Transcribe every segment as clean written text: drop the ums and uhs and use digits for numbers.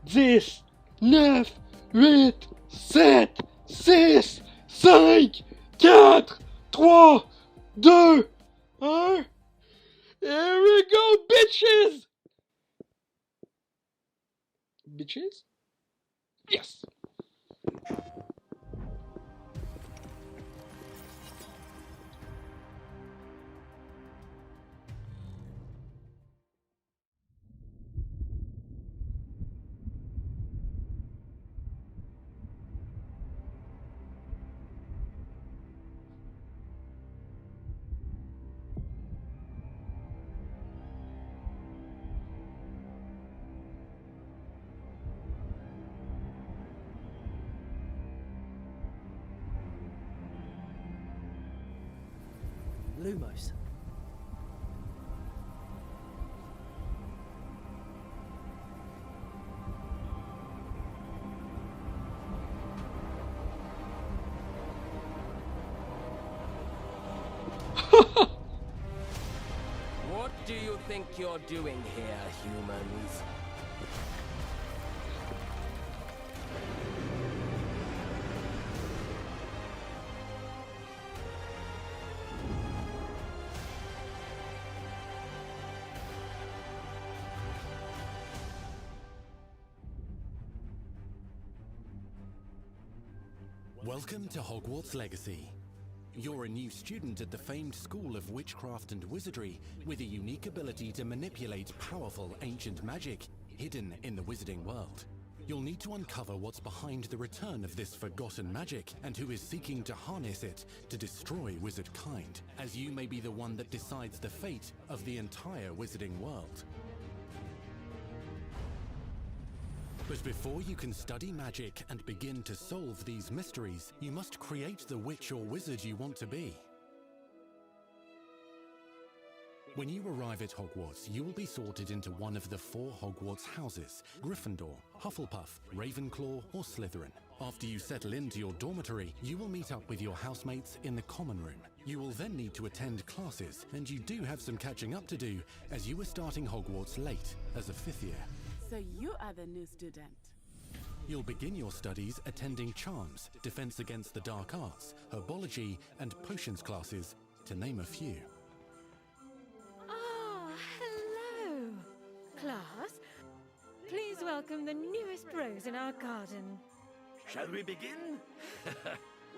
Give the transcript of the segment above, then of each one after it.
10, 9, 8, 7, 6, 5, 4, 3, 2, 1. Here we go, bitches! Bitches? Yes! Lumos. What do you think you're doing here, humans? Welcome to Hogwarts Legacy. You're a new student at the famed School of Witchcraft and Wizardry with a unique ability to manipulate powerful ancient magic hidden in the wizarding world. You'll need to uncover what's behind the return of this forgotten magic and who is seeking to harness it to destroy wizard kind, as you may be the one that decides the fate of the entire wizarding world. But before you can study magic and begin to solve these mysteries, you must create the witch or wizard you want to be. When you arrive at Hogwarts, you will be sorted into one of the 4 Hogwarts houses: Gryffindor, Hufflepuff, Ravenclaw, or Slytherin. After you settle into your dormitory, you will meet up with your housemates in the common room. You will then need to attend classes, and you do have some catching up to do, as you are starting Hogwarts late as a 5th year. So you are the new student. You'll begin your studies attending Charms, Defense Against the Dark Arts, Herbology, and Potions classes, to name a few. Ah, hello, class. Please welcome the newest rose in our garden. Shall we begin?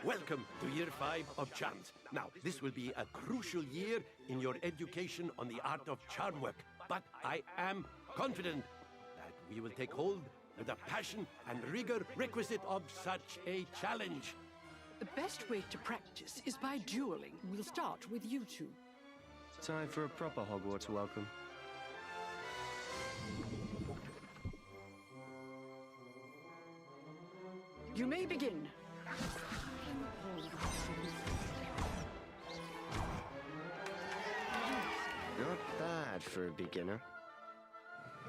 Welcome to Year 5 of Charms. Now, this will be a crucial year in your education on the art of charm work, but I am confident that we will take hold with the passion and rigor requisite of such a challenge. The best way to practice is by dueling. We'll start with you two. Time for a proper Hogwarts welcome. You may begin. Not bad for a beginner.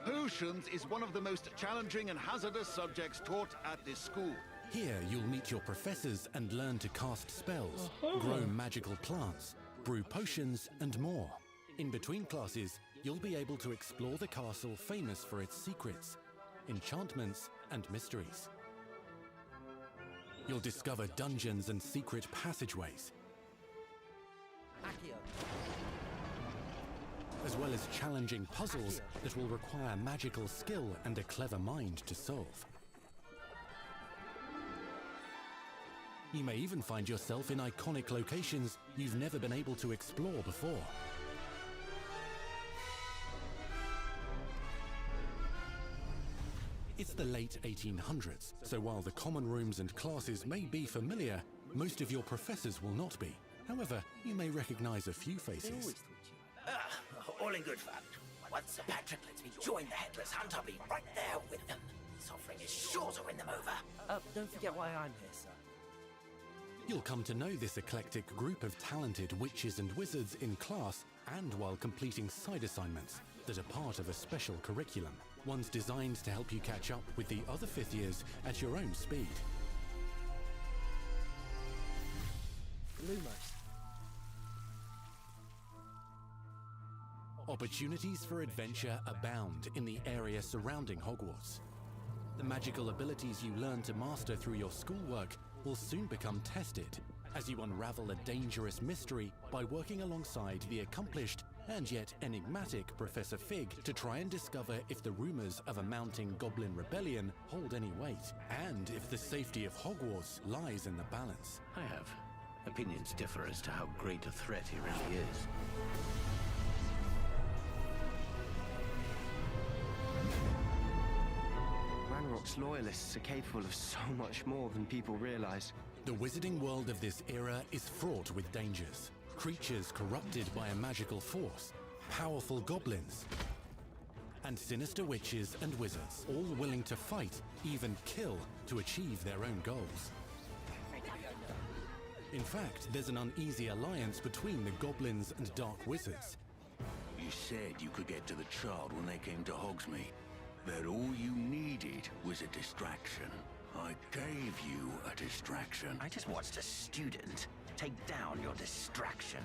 Potions is one of the most challenging and hazardous subjects taught at this school. Here you'll meet your professors and learn to cast spells, grow magical plants, brew potions, and more. In between classes, you'll be able to explore the castle famous for its secrets, enchantments, and mysteries. You'll discover dungeons and secret passageways, as well as challenging puzzles that will require magical skill and a clever mind to solve. You may even find yourself in iconic locations you've never been able to explore before. It's the late 1800s, so while the common rooms and classes may be familiar, most of your professors will not be. However, you may recognize a few faces. All in good fun. Once Sir Patrick lets me join the Headless Hunt, I'll be right there with them. This offering is sure to win them over. Don't forget why I'm here, sir. You'll come to know this eclectic group of talented witches and wizards in class and while completing side assignments that are part of a special curriculum, ones designed to help you catch up with the other 5th years at your own speed. Lumos. Opportunities for adventure abound in the area surrounding Hogwarts. The magical abilities you learn to master through your schoolwork will soon become tested as you unravel a dangerous mystery by working alongside the accomplished and yet enigmatic Professor Fig to try and discover if the rumors of a mounting goblin rebellion hold any weight, and if the safety of Hogwarts lies in the balance. I have. Opinions differ as to how great a threat he really is. Ranrock's loyalists are capable of so much more than people realize. The wizarding world of this era is fraught with dangers. Creatures corrupted by a magical force, powerful goblins, and sinister witches and wizards, all willing to fight, even kill, to achieve their own goals. In fact, there's an uneasy alliance between the goblins and dark wizards. You said you could get to the child when they came to Hogsmeade, that all you needed was a distraction. I gave you a distraction. I just watched a student take down your distraction.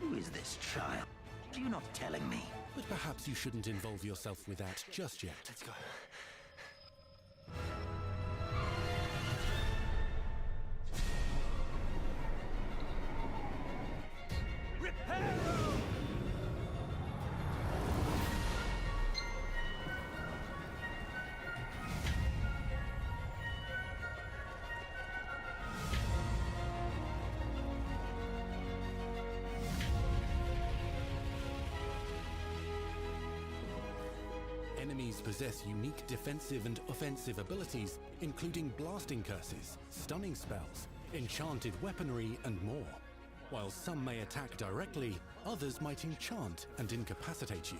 Who is this child? Are you not telling me? But perhaps you shouldn't involve yourself with that just yet. Let's go. Enemies possess unique defensive and offensive abilities, including blasting curses, stunning spells, enchanted weaponry, and more. While some may attack directly, others might enchant and incapacitate you.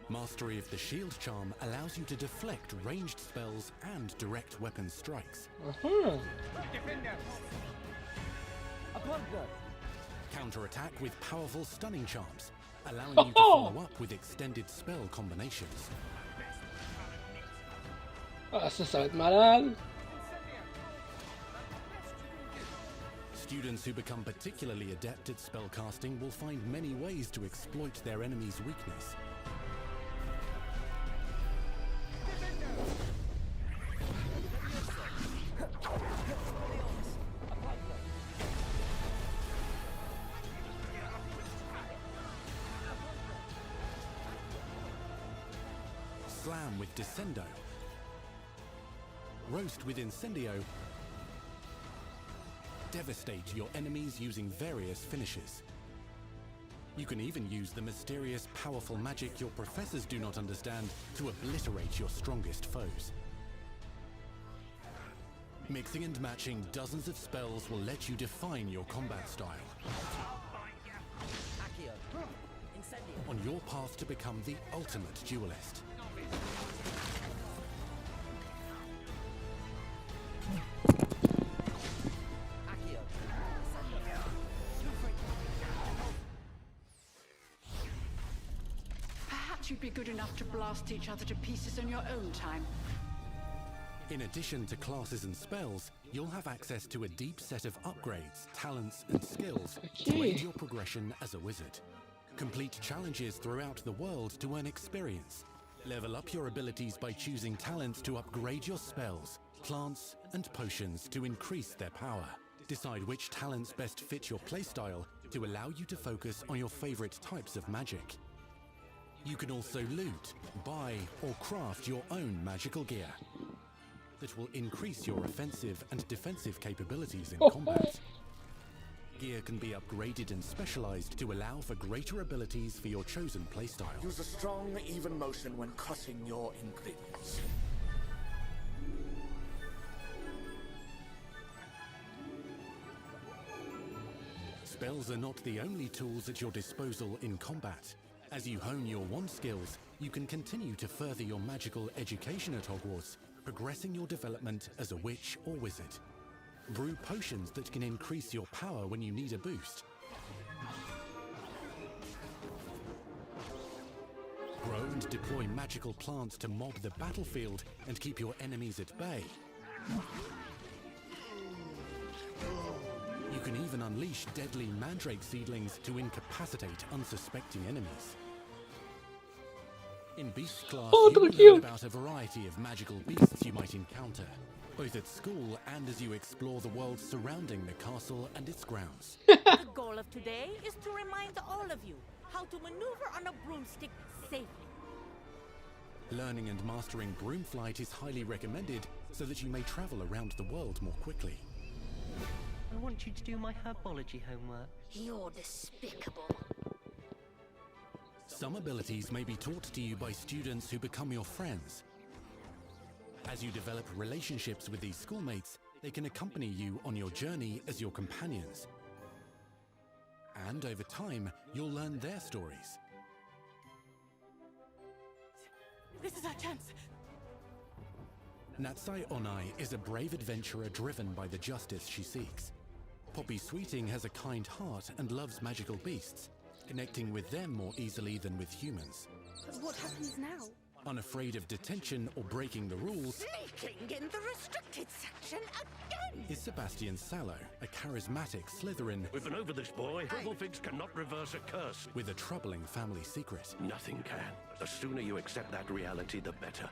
Mastery of the shield charm allows you to deflect ranged spells and direct weapon strikes. Counter-attack with powerful stunning charms, allowing you to follow up with extended spell combinations. Ah, ça va être malade. Students who become particularly adept at spellcasting will find many ways to exploit their enemy's weakness. Slam with Descendo. Roast with Incendio. Devastate your enemies using various finishes. You can even use the mysterious, powerful magic your professors do not understand to obliterate your strongest foes. Mixing and matching dozens of spells will let you define your combat style. On your path to become the ultimate duelist. Perhaps you'd be good enough to blast each other to pieces on your own time. In addition to classes and spells, you'll have access to a deep set of upgrades, talents, and skills to aid your progression as a wizard. Complete challenges throughout the world to earn experience. Level up your abilities by choosing talents to upgrade your spells, plants, and potions to increase their power. Decide which talents best fit your playstyle to allow you to focus on your favorite types of magic. You can also loot, buy, or craft your own magical gear that will increase your offensive and defensive capabilities in combat. Gear can be upgraded and specialized to allow for greater abilities for your chosen playstyle. Use a strong, even motion when cutting your ingredients. Spells are not the only tools at your disposal in combat. As you hone your wand skills, you can continue to further your magical education at Hogwarts, progressing your development as a witch or wizard. Brew potions that can increase your power when you need a boost. Grow and deploy magical plants to mob the battlefield and keep your enemies at bay. You can even unleash deadly mandrake seedlings to incapacitate unsuspecting enemies. In Beast class, Oh, you will thank you. learn about a variety of magical beasts you might encounter, both at school and as you explore the world surrounding the castle and its grounds. The goal of today is to remind all of you how to maneuver on a broomstick safely. Learning and mastering broom flight is highly recommended so that you may travel around the world more quickly. I want you to do my herbology homework. You're despicable. Some abilities may be taught to you by students who become your friends. As you develop relationships with these schoolmates, they can accompany you on your journey as your companions. And over time, you'll learn their stories. This is our chance. Natsai Onai is a brave adventurer driven by the justice she seeks. Poppy Sweeting has a kind heart and loves magical beasts, connecting with them more easily than with humans. What happens now? Unafraid of detention or breaking the rules, Sneaking in the restricted section again! is Sebastian Sallow, a charismatic Slytherin We've been over this, boy. Figs cannot reverse a curse. with a troubling family secret. Nothing can. The sooner you accept that reality, the better.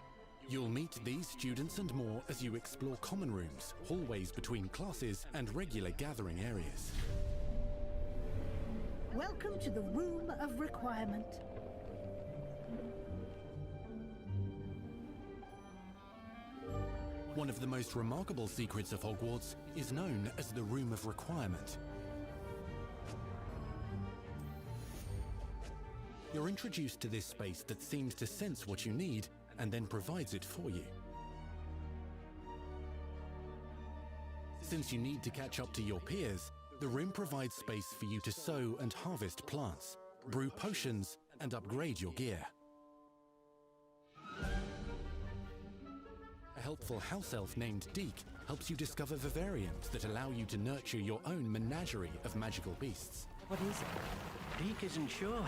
You'll meet these students and more as you explore common rooms, hallways between classes, and regular gathering areas. Welcome to the Room of Requirement. One of the most remarkable secrets of Hogwarts is known as the Room of Requirement. You're introduced to this space that seems to sense what you need and then provides it for you. Since you need to catch up to your peers, the room provides space for you to sow and harvest plants, brew potions, and upgrade your gear. A helpful house elf named Deke helps you discover vivariums that allow you to nurture your own menagerie of magical beasts. What is it? Deke isn't sure.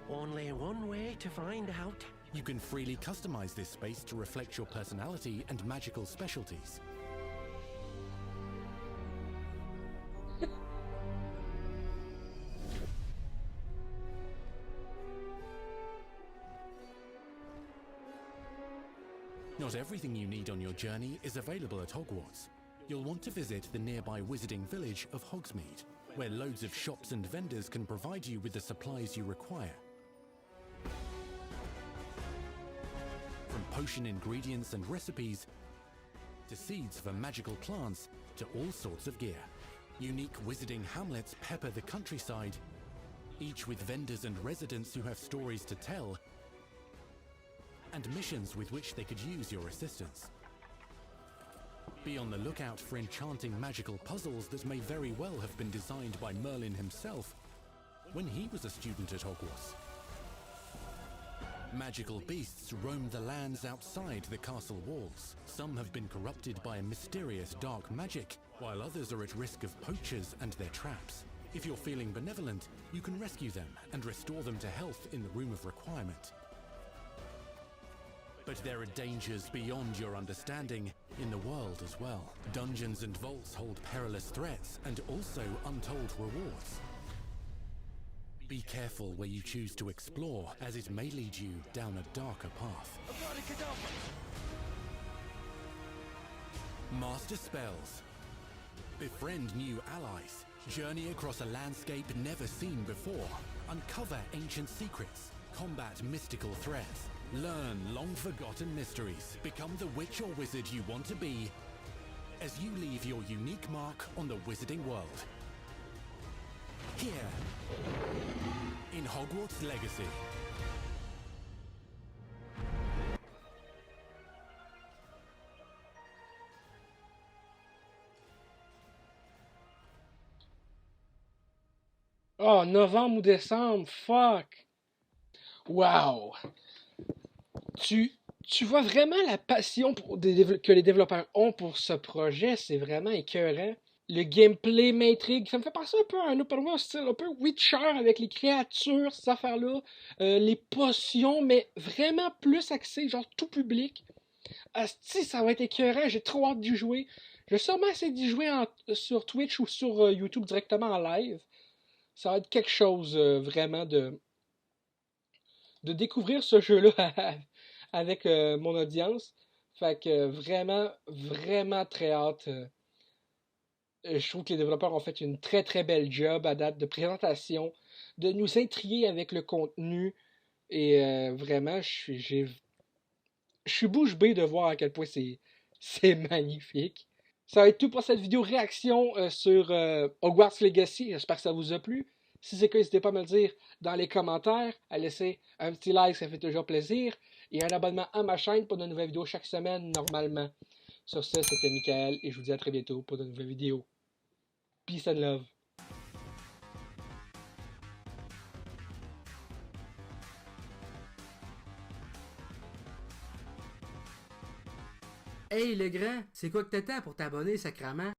Only one way to find out. You can freely customize this space to reflect your personality and magical specialties. Not everything you need on your journey is available at Hogwarts. You'll want to visit the nearby wizarding village of Hogsmeade, where loads of shops and vendors can provide you with the supplies you require. From potion ingredients and recipes, to seeds for magical plants, to all sorts of gear. Unique wizarding hamlets pepper the countryside, each with vendors and residents who have stories to tell, and missions with which they could use your assistance. Be on the lookout for enchanting magical puzzles that may very well have been designed by Merlin himself when he was a student at Hogwarts. Magical beasts roam the lands outside the castle walls. Some have been corrupted by a mysterious dark magic, while others are at risk of poachers and their traps. If you're feeling benevolent, you can rescue them and restore them to health in the Room of Requirement. But there are dangers beyond your understanding in the world as well. Dungeons and vaults hold perilous threats and also untold rewards. Be careful where you choose to explore, as it may lead you down a darker path. Master spells. Befriend new allies. Journey across a landscape never seen before. Uncover ancient secrets. Combat mystical threats. Learn long-forgotten mysteries. Become the witch or wizard you want to be as you leave your unique mark on the wizarding world. Here, in Hogwarts Legacy. Oh, novembre ou décembre, fuck! Wow! Tu vois vraiment la passion que les développeurs ont pour ce projet, c'est vraiment écœurant. Le gameplay m'intrigue, ça me fait penser un peu à un open world style un peu Witcher avec les créatures, ces affaires-là, les potions, mais vraiment plus axé, genre tout public. Asti, ça va être écœurant, j'ai trop hâte d'y jouer. Je vais sûrement essayer d'y jouer sur Twitch ou sur YouTube directement en live. Ça va être quelque chose vraiment de découvrir ce jeu-là avec mon audience. Fait que vraiment, vraiment très hâte. Je trouve que les développeurs ont fait une très très belle job à date de présentation, de nous intriguer avec le contenu. Et vraiment, je suis bouche bée de voir à quel point c'est magnifique. Ça va être tout pour cette vidéo réaction sur Hogwarts Legacy. J'espère que ça vous a plu. Si c'est le cas, n'hésitez pas à me le dire dans les commentaires, à laisser un petit like, ça fait toujours plaisir, et un abonnement à ma chaîne pour de nouvelles vidéos chaque semaine, normalement. Sur ce, c'était Michael, et je vous dis à très bientôt pour de nouvelles vidéos. Peace and love. Hey le grand, c'est quoi que t'attends pour t'abonner, sacrament?